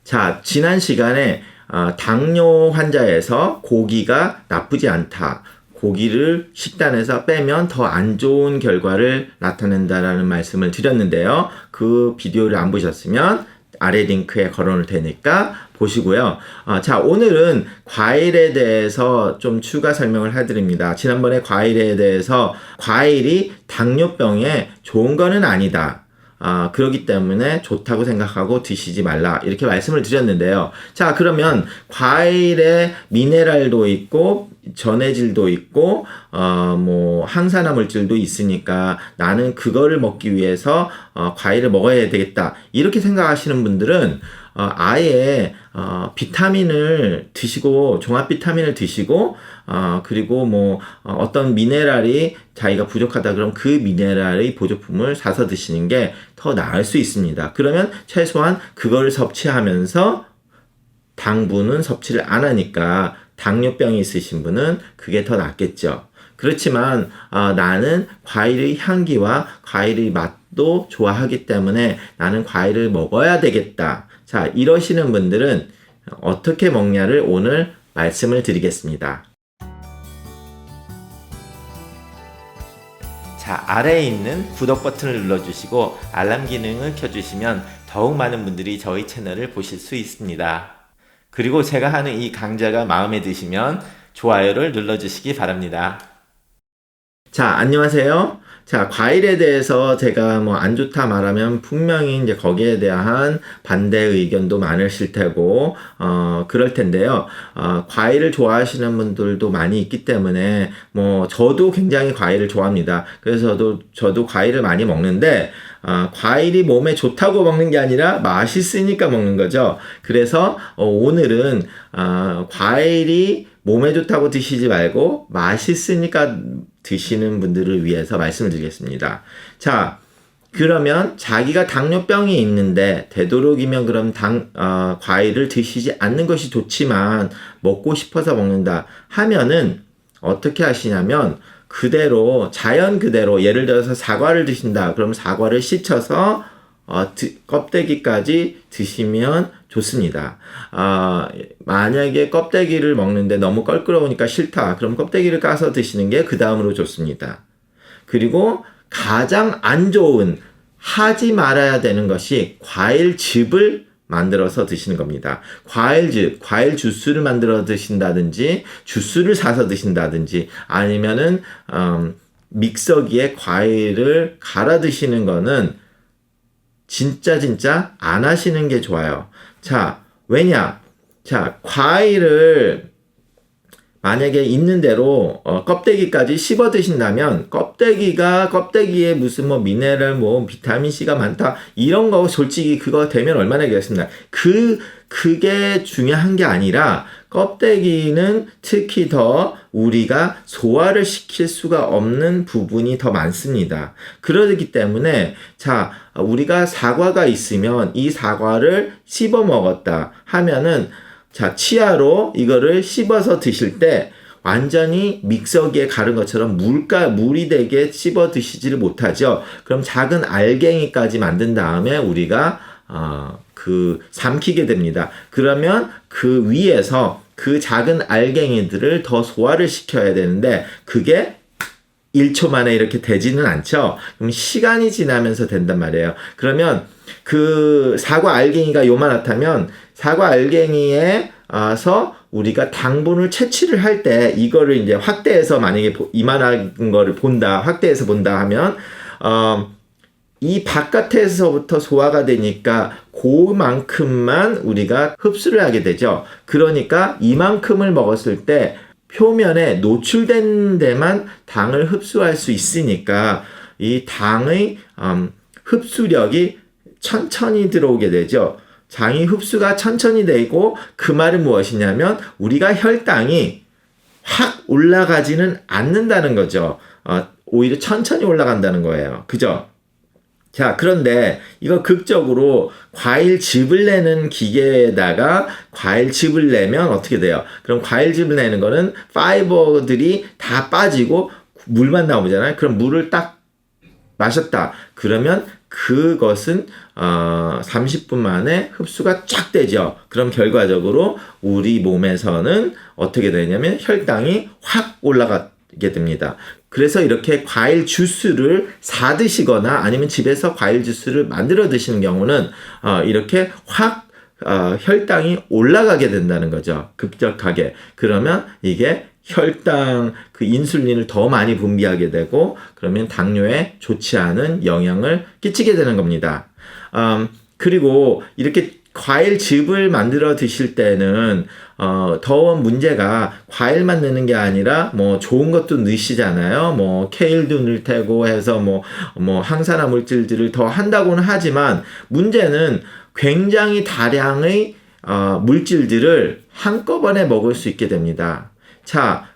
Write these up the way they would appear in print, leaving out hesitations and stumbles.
자, 지난 시간에 당뇨 환자에서 고기가 나쁘지 않다. 고기를 식단에서 빼면 더 안 좋은 결과를 나타낸다라는 말씀을 드렸는데요. 그 비디오를 안 보셨으면 아래 링크에 걸어놓을 테니까 보시고요. 자, 오늘은 과일에 대해서 좀 추가 설명을 해드립니다. 지난번에 과일에 대해서 과일이 당뇨병에 좋은 거는 아니다. 그렇기 때문에 좋다고 생각하고 드시지 말라. 이렇게 말씀을 드렸는데요. 자, 그러면 과일에 미네랄도 있고, 전해질도 있고, 항산화 물질도 있으니까 나는 그거를 먹기 위해서, 과일을 먹어야 되겠다. 이렇게 생각하시는 분들은, 아예, 비타민을 드시고, 종합 비타민을 드시고, 그리고 어떤 미네랄이 자기가 부족하다 그러면 그 미네랄의 보조품을 사서 드시는 게 더 나을 수 있습니다. 그러면 최소한 그걸 섭취하면서 당분은 섭취를 안 하니까 당뇨병이 있으신 분은 그게 더 낫겠죠. 그렇지만 나는 과일의 향기와 과일의 맛도 좋아하기 때문에 나는 과일을 먹어야 되겠다. 자, 이러시는 분들은 어떻게 먹냐를 오늘 말씀을 드리겠습니다. 자, 아래에 있는 구독 버튼을 눌러주시고 알람 기능을 켜주시면 더욱 많은 분들이 저희 채널을 보실 수 있습니다. 그리고 제가 하는 이 강좌가 마음에 드시면 좋아요를 눌러주시기 바랍니다. 자, 안녕하세요. 자, 과일에 대해서 제가 안 좋다 말하면 분명히 이제 거기에 대한 반대 의견도 많으실 테고, 그럴 텐데요. 과일을 좋아하시는 분들도 많이 있기 때문에, 저도 굉장히 과일을 좋아합니다. 그래서 저도 과일을 많이 먹는데, 과일이 몸에 좋다고 먹는 게 아니라 맛있으니까 먹는 거죠. 그래서 오늘은 과일이 몸에 좋다고 드시지 말고 맛있으니까 드시는 분들을 위해서 말씀을 드리겠습니다. 자, 그러면 자기가 당뇨병이 있는데 되도록이면 그럼 과일을 드시지 않는 것이 좋지만 먹고 싶어서 먹는다 하면은 어떻게 하시냐면 자연 그대로 예를 들어서 사과를 드신다. 그럼 사과를 씻어서 껍데기까지 드시면 좋습니다. 만약에 껍데기를 먹는데 너무 껄끄러우니까 싫다. 그럼 껍데기를 까서 드시는 게 그 다음으로 좋습니다. 그리고 가장 안 좋은, 하지 말아야 되는 것이 과일즙을 만들어서 드시는 겁니다. 과일 주스를 만들어 드신다든지, 주스를 사서 드신다든지, 아니면은, 믹서기에 과일을 갈아 드시는 거는 진짜 안 하시는 게 좋아요. 자, 왜냐? 자, 과일을 만약에 있는 대로 껍데기까지 씹어 드신다면 껍데기에 무슨 미네랄 비타민 C가 많다 이런 거 솔직히 그거 되면 얼마나 되겠습니다. 그게 중요한 게 아니라 껍데기는 특히 더 우리가 소화를 시킬 수가 없는 부분이 더 많습니다. 그러기 때문에 자, 우리가 사과가 있으면 이 사과를 씹어 먹었다 하면은 자, 치아로 이거를 씹어서 드실 때 완전히 믹서기에 갈은 것처럼 물이 되게 씹어 드시지를 못하죠. 그럼 작은 알갱이까지 만든 다음에 우리가 삼키게 됩니다. 그러면 그 위에서 그 작은 알갱이들을 더 소화를 시켜야 되는데 그게 1초 만에 이렇게 되지는 않죠. 그럼 시간이 지나면서 된단 말이에요. 그러면 그 사과 알갱이가 요만하다면 사과 알갱이에서 우리가 당분을 채취를 할 때 이거를 이제 확대해서 만약에 이만한 거를 확대해서 본다 하면 이 바깥에서부터 소화가 되니까 그만큼만 우리가 흡수를 하게 되죠. 그러니까 이만큼을 먹었을 때 표면에 노출된 데만 당을 흡수할 수 있으니까 이 당의 흡수력이 천천히 들어오게 되죠. 장이 흡수가 천천히 되고 그 말은 무엇이냐면 우리가 혈당이 확 올라가지는 않는다는 거죠. 오히려 천천히 올라간다는 거예요. 그죠? 자, 그런데 이거 극적으로 과일즙을 내는 기계에다가 과일즙을 내면 어떻게 돼요? 그럼 과일즙을 내는 거는 파이버들이 다 빠지고 물만 나오잖아요. 그럼 물을 딱 마셨다. 그러면 그것은 30분 만에 흡수가 쫙 되죠. 그럼 결과적으로 우리 몸에서는 어떻게 되냐면 혈당이 확 올라가게 됩니다. 그래서 이렇게 과일 주스를 사 드시거나 아니면 집에서 과일 주스를 만들어 드시는 경우는 이렇게 확 혈당이 올라가게 된다는 거죠. 급격하게. 그러면 이게 혈당, 그 인슐린을 더 많이 분비하게 되고, 그러면 당뇨에 좋지 않은 영향을 끼치게 되는 겁니다. 그리고 이렇게 과일즙을 만들어 드실 때는, 더 문제가 과일만 넣는 게 아니라, 뭐, 좋은 것도 넣으시잖아요. 뭐, 케일도 넣을 테고 해서 뭐, 항산화 물질들을 더 한다고는 하지만, 문제는 굉장히 다량의, 물질들을 한꺼번에 먹을 수 있게 됩니다. 자,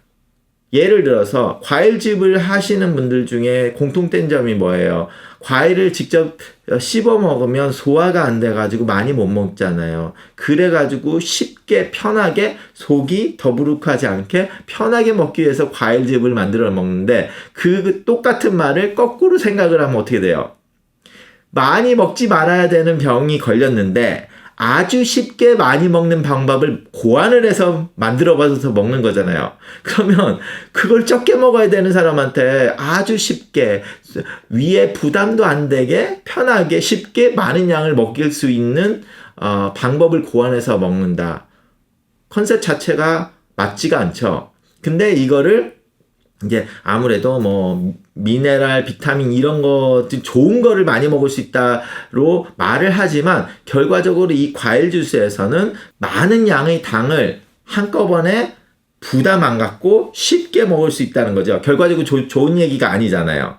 예를 들어서 과일즙을 하시는 분들 중에 공통된 점이 뭐예요? 과일을 직접 씹어 먹으면 소화가 안 돼가지고 많이 못 먹잖아요. 그래가지고 쉽게 편하게 속이 더부룩하지 않게 편하게 먹기 위해서 과일즙을 만들어 먹는데 그 똑같은 말을 거꾸로 생각을 하면 어떻게 돼요? 많이 먹지 말아야 되는 병이 걸렸는데 아주 쉽게 많이 먹는 방법을 고안을 해서 만들어봐서 먹는 거잖아요. 그러면 그걸 적게 먹어야 되는 사람한테 아주 쉽게 위에 부담도 안 되게 편하게 쉽게 많은 양을 먹일 수 있는 방법을 고안해서 먹는다. 컨셉 자체가 맞지가 않죠. 근데 이거를 이제 아무래도 뭐 미네랄, 비타민 이런 것들 좋은 거를 많이 먹을 수 있다로 말을 하지만 결과적으로 이 과일 주스에서는 많은 양의 당을 한꺼번에 부담 안 갖고 쉽게 먹을 수 있다는 거죠. 결과적으로 좋은 얘기가 아니잖아요.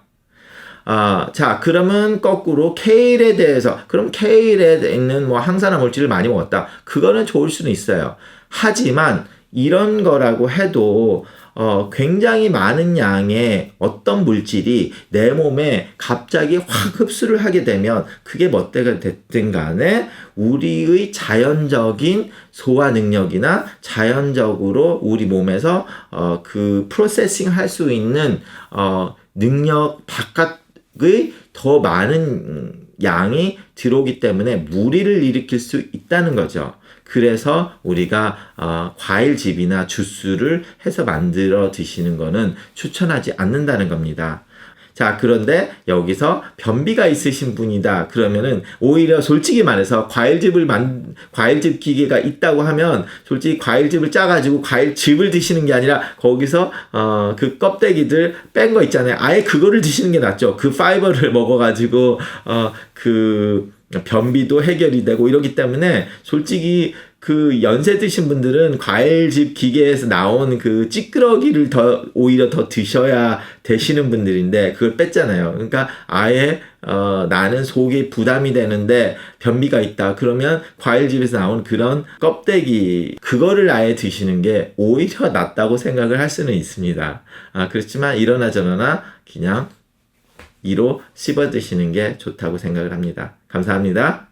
자, 그러면 거꾸로 케일에 대해서, 그럼 케일에 있는 뭐 항산화 물질을 많이 먹었다. 그거는 좋을 수는 있어요. 하지만 이런 거라고 해도 굉장히 많은 양의 어떤 물질이 내 몸에 갑자기 확 흡수를 하게 되면 그게 뭐 때가 됐든 간에 우리의 자연적인 소화 능력이나 자연적으로 우리 몸에서 그 프로세싱 할 수 있는 능력 바깥의 더 많은 양이 들어오기 때문에 무리를 일으킬 수 있다는 거죠. 그래서 우리가 과일즙이나 주스를 해서 만들어 드시는 거는 추천하지 않는다는 겁니다. 자, 그런데 여기서 변비가 있으신 분이다. 그러면은 오히려 솔직히 말해서 과일즙 기계가 있다고 하면 솔직히 과일즙을 짜가지고 과일즙을 드시는 게 아니라 거기서 그 껍데기들 뺀 거 있잖아요. 아예 그거를 드시는 게 낫죠. 그 파이버를 먹어가지고 그 변비도 해결이 되고 이러기 때문에 솔직히 그 연세 드신 분들은 과일즙 기계에서 나온 그 찌끄러기를 오히려 더 드셔야 되시는 분들인데 그걸 뺐잖아요. 그러니까 아예 나는 속이 부담이 되는데 변비가 있다. 그러면 과일즙에서 나온 그런 껍데기 그거를 아예 드시는 게 오히려 낫다고 생각을 할 수는 있습니다. 그렇지만 이러나 저러나 그냥 이로 씹어 드시는 게 좋다고 생각을 합니다. 감사합니다.